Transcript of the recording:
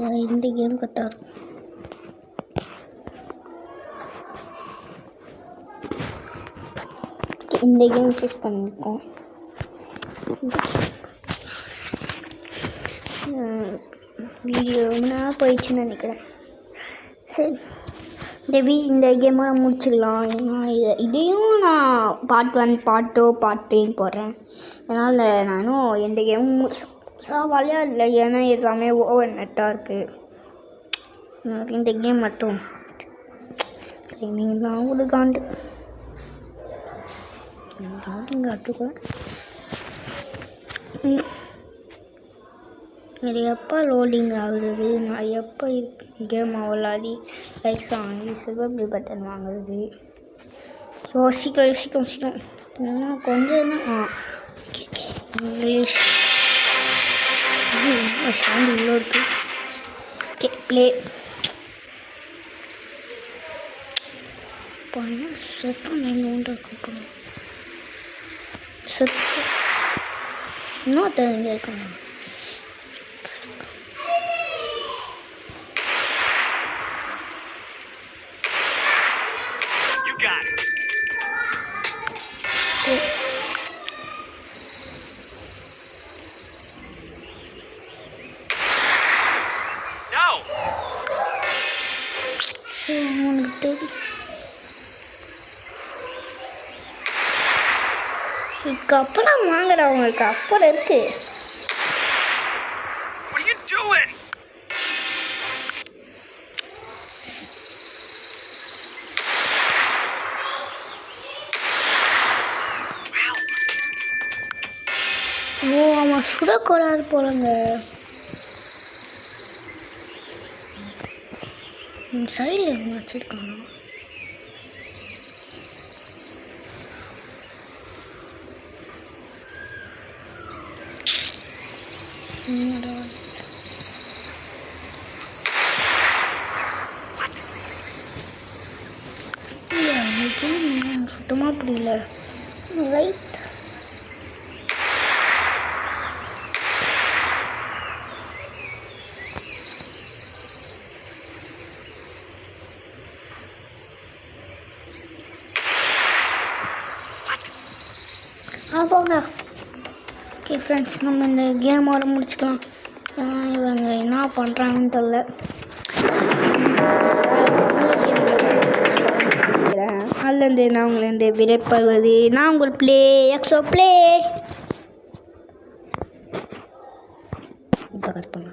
இந்த கேம் கரெக்டாக இருக்கும். இந்த கேம் சூஸ் பண்ணியிருக்கோம். வீடியோ ரொம்ப நேரம் போயிடுச்சுன்னு நினைக்கிறேன். சரி, இந்த கேமை முடிச்சிடலாம். ஏன்னா இதையும் நான் பார்ட் 1 பார்ட் 2 பார்ட் 3 போடுறேன். அதனால் நானும் எந்த கேமும் சாவாலையா இல்லை. ஏன்னா எல்லாமே ஓவர் நெட்டாக இருக்குது. இந்த கேம் மட்டும் டைமிங்லாம் ஒரு காண்டு காட்டுக்குவேன். அது எப்போ லோடிங் ஆகுறது, நான் எப்போ கேம் விளாடி லைக்ஸ் வாங்கி சில்வர் ப்ளே பட்டன் வாங்குறது. ஸோ சீக்கிரம் ஏன்னா கொஞ்சம் ஓகே இங்கிலீஷ் சவுண்ட் இவ்வளோ இருக்குது. ஓகே ப்ளே போனால் சத்தம் நீங்கள் உண்டு கூப்பிடும். சத்தம் இன்னும் தெரிஞ்சிருக்காங்க. உனக்கு தெரியும் அப்புறம் வாங்குற அவங்களுக்கு அப்புறம் இருக்கு. ஓ அவன் சுடக்கூடாது போலங்க. சைடில் என்ன வச்சுருக்காங்க. சுத்தமாக புரியல. ரைட் போங்க. ஓகே ஃப்ரெண்ட்ஸ், நம்ம இந்த கேமோட முடிச்சுக்கலாம். இவங்க என்ன பண்ணுறாங்கன்னு தெரில. அதுலேருந்து நான் உங்களை விடைபெறுவது நான் உங்கள் ப்ளே எக்ஸோ ப்ளே. இப்போ கட் பண்ண